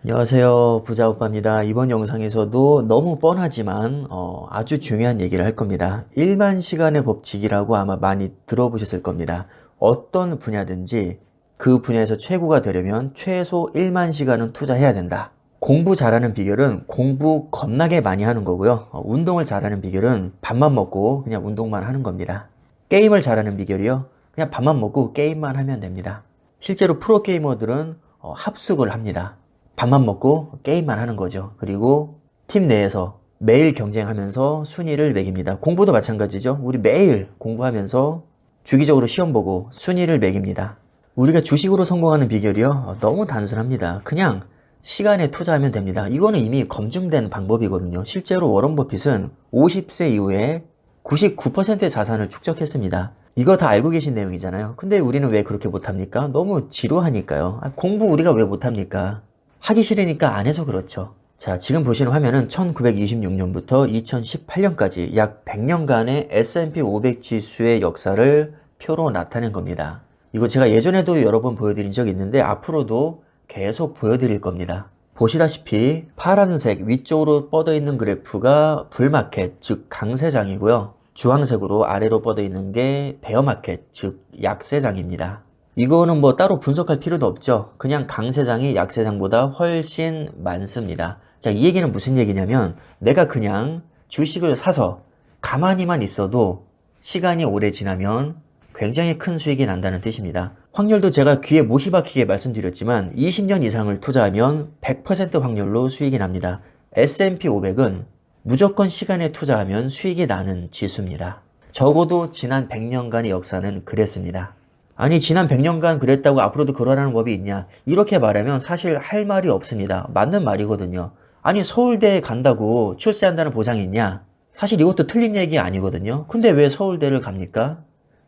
안녕하세요. 부자오빠입니다. 이번 영상에서도 너무 뻔하지만 아주 중요한 얘기를 할 겁니다. 1만 시간의 법칙이라고 아마 많이 들어보셨을 겁니다. 어떤 분야든지 그 분야에서 최고가 되려면 최소 1만 시간은 투자해야 된다. 공부 잘하는 비결은 공부 겁나게 많이 하는 거고요. 운동을 잘하는 비결은 밥만 먹고 그냥 운동만 하는 겁니다. 게임을 잘하는 비결이요. 그냥 밥만 먹고 게임만 하면 됩니다. 실제로 프로게이머들은 합숙을 합니다. 밥만 먹고 게임만 하는 거죠. 그리고 팀 내에서 매일 경쟁하면서 순위를 매깁니다. 공부도 마찬가지죠. 우리 매일 공부하면서 주기적으로 시험 보고 순위를 매깁니다. 우리가 주식으로 성공하는 비결이요. 너무 단순합니다. 그냥 시간에 투자하면 됩니다. 이거는 이미 검증된 방법이거든요. 실제로 워런 버핏은 50세 이후에 99%의 자산을 축적했습니다. 이거 다 알고 계신 내용이잖아요. 근데 우리는 왜 그렇게 못합니까? 너무 지루하니까요. 공부 우리가 왜 못합니까? 하기 싫으니까 안 해서 그렇죠. 자, 지금 보시는 화면은 1926년부터 2018년까지 약 100년간의 S&P 500 지수의 역사를 표로 나타낸 겁니다. 이거 제가 예전에도 여러 번 보여드린 적이 있는데 앞으로도 계속 보여드릴 겁니다. 보시다시피 파란색 위쪽으로 뻗어 있는 그래프가 불마켓, 즉 강세장이고요. 주황색으로 아래로 뻗어 있는 게 베어마켓, 즉 약세장입니다. 이거는 뭐 따로 분석할 필요도 없죠. 그냥 강세장이 약세장보다 훨씬 많습니다. 자, 이 얘기는 무슨 얘기냐면 내가 그냥 주식을 사서 가만히만 있어도 시간이 오래 지나면 굉장히 큰 수익이 난다는 뜻입니다. 확률도 제가 귀에 못이 박히게 말씀드렸지만 20년 이상을 투자하면 100% 확률로 수익이 납니다. S&P 500은 무조건 시간에 투자하면 수익이 나는 지수입니다. 적어도 지난 100년간의 역사는 그랬습니다. 아니 지난 100년간 그랬다고 앞으로도 그러라는 법이 있냐, 이렇게 말하면 사실 할 말이 없습니다. 맞는 말이거든요. 아니 서울대에 간다고 출세한다는 보장이 있냐? 사실 이것도 틀린 얘기 아니거든요. 근데 왜 서울대를 갑니까?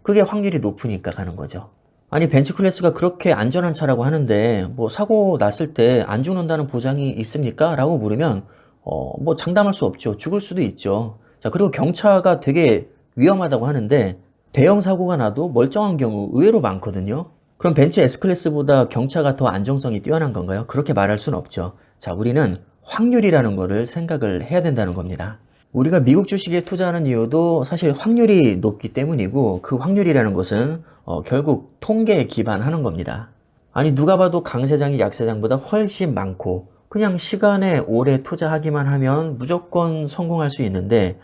그게 확률이 높으니까 가는 거죠. 아니 벤츠클래스가 그렇게 안전한 차라고 하는데 뭐 사고 났을 때 안 죽는다는 보장이 있습니까? 라고 물으면 뭐 장담할 수 없죠. 죽을 수도 있죠. 자, 그리고 경차가 되게 위험하다고 하는데 대형 사고가 나도 멀쩡한 경우 의외로 많거든요. 그럼 벤츠 S클래스보다 경차가 더 안정성이 뛰어난 건가요? 그렇게 말할 수는 없죠. 자, 우리는 확률이라는 거를 생각을 해야 된다는 겁니다. 우리가 미국 주식에 투자하는 이유도 사실 확률이 높기 때문이고 그 확률이라는 것은 결국 통계에 기반하는 겁니다. 아니 누가 봐도 강세장이 약세장보다 훨씬 많고 그냥 시간에 오래 투자하기만 하면 무조건 성공할 수 있는데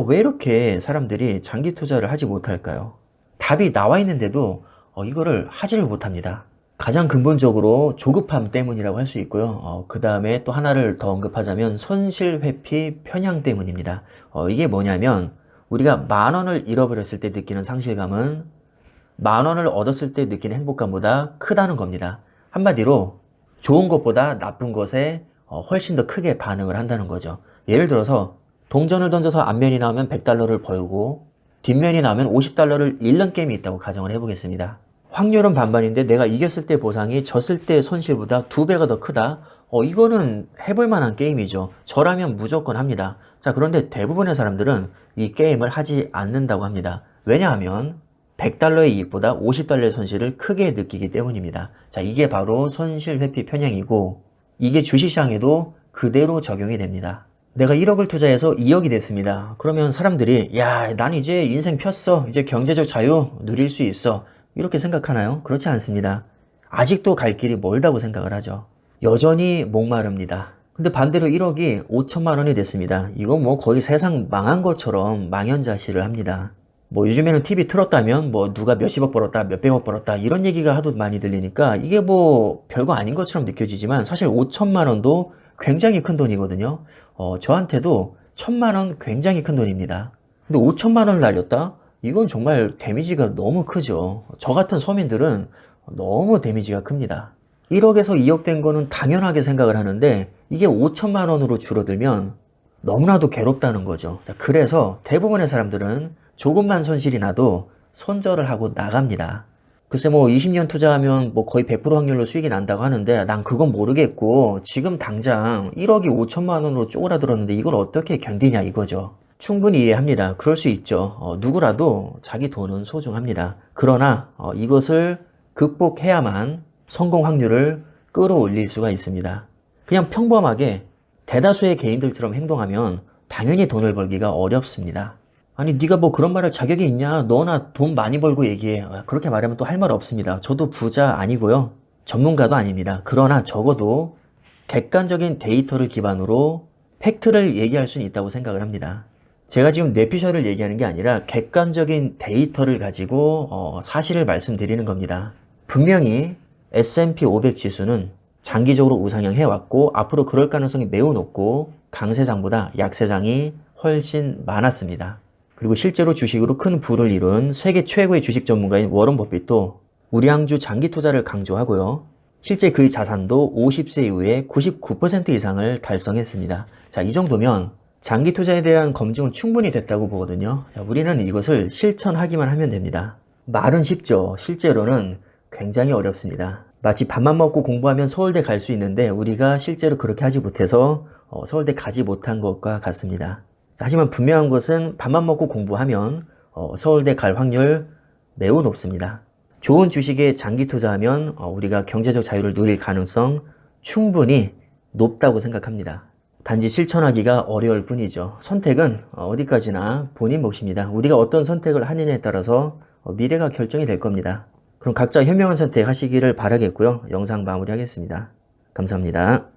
왜 이렇게 사람들이 장기 투자를 하지 못할까요? 답이 나와 있는데도 이거를 하지를 못합니다. 가장 근본적으로 조급함 때문이라고 할 수 있고요. 그 다음에 또 하나를 더 언급하자면 손실회피 편향 때문입니다. 이게 뭐냐면 우리가 10,000원을 잃어버렸을 때 느끼는 상실감은 10,000원을 얻었을 때 느끼는 행복감보다 크다는 겁니다. 한마디로 좋은 것보다 나쁜 것에 훨씬 더 크게 반응을 한다는 거죠. 예를 들어서 동전을 던져서 앞면이 나오면 100달러를 벌고 뒷면이 나오면 50달러를 잃는 게임이 있다고 가정을 해보겠습니다. 확률은 반반인데 내가 이겼을 때 보상이 졌을 때 손실보다 2배가 더 크다? 이거는 해볼 만한 게임이죠. 저라면 무조건 합니다. 자, 그런데 대부분의 사람들은 이 게임을 하지 않는다고 합니다. 왜냐하면 100달러의 이익보다 50달러의 손실을 크게 느끼기 때문입니다. 자, 이게 바로 손실 회피 편향이고 이게 주식시장에도 그대로 적용이 됩니다. 내가 1억을 투자해서 2억이 됐습니다. 그러면 사람들이 야, 난 이제 인생 폈어. 이제 경제적 자유 누릴 수 있어. 이렇게 생각하나요? 그렇지 않습니다. 아직도 갈 길이 멀다고 생각을 하죠. 여전히 목마릅니다. 근데 반대로 1억이 5천만 원이 됐습니다. 이건 뭐 거의 세상 망한 것처럼 망연자실을 합니다. 뭐 요즘에는 TV 틀었다면 뭐 누가 몇십억 벌었다, 몇백억 벌었다 이런 얘기가 하도 많이 들리니까 이게 뭐 별거 아닌 것처럼 느껴지지만 사실 5천만 원도 굉장히 큰 돈이거든요. 저한테도 1,000만 원 굉장히 큰 돈입니다. 근데 5천만 원을 날렸다? 이건 정말 데미지가 너무 크죠. 저 같은 서민들은 너무 데미지가 큽니다. 1억에서 2억 된 거는 당연하게 생각을 하는데 이게 5천만 원으로 줄어들면 너무나도 괴롭다는 거죠. 자, 그래서 대부분의 사람들은 조금만 손실이 나도 손절을 하고 나갑니다. 글쎄 뭐 20년 투자하면 뭐 거의 100% 확률로 수익이 난다고 하는데 난 그건 모르겠고 지금 당장 1억이 5천만 원으로 쪼그라들었는데 이걸 어떻게 견디냐 이거죠. 충분히 이해합니다. 그럴 수 있죠. 누구라도 자기 돈은 소중합니다. 그러나 이것을 극복해야만 성공 확률을 끌어올릴 수가 있습니다. 그냥 평범하게 대다수의 개인들처럼 행동하면 당연히 돈을 벌기가 어렵습니다. 아니 네가 뭐 그런 말할 자격이 있냐? 너나 돈 많이 벌고 얘기해. 그렇게 말하면 또 할 말 없습니다. 저도 부자 아니고요. 전문가도 아닙니다. 그러나 적어도 객관적인 데이터를 기반으로 팩트를 얘기할 수는 있다고 생각을 합니다. 제가 지금 뇌피셜을 얘기하는 게 아니라 객관적인 데이터를 가지고 사실을 말씀드리는 겁니다. 분명히 S&P 500 지수는 장기적으로 우상향 해왔고 앞으로 그럴 가능성이 매우 높고 강세장보다 약세장이 훨씬 많았습니다. 그리고 실제로 주식으로 큰 부를 이룬 세계 최고의 주식 전문가인 워런 버핏도 우량주 장기 투자를 강조하고요. 실제 그의 자산도 50세 이후에 99% 이상을 달성했습니다. 자, 이 정도면 장기 투자에 대한 검증은 충분히 됐다고 보거든요. 자, 우리는 이것을 실천하기만 하면 됩니다. 말은 쉽죠. 실제로는 굉장히 어렵습니다. 마치 밥만 먹고 공부하면 서울대 갈 수 있는데 우리가 실제로 그렇게 하지 못해서 서울대 가지 못한 것과 같습니다. 하지만 분명한 것은 밥만 먹고 공부하면 서울대 갈 확률 매우 높습니다. 좋은 주식에 장기 투자하면 우리가 경제적 자유를 누릴 가능성 충분히 높다고 생각합니다. 단지 실천하기가 어려울 뿐이죠. 선택은 어디까지나 본인 몫입니다. 우리가 어떤 선택을 하느냐에 따라서 미래가 결정이 될 겁니다. 그럼 각자 현명한 선택 하시기를 바라겠고요. 영상 마무리하겠습니다. 감사합니다.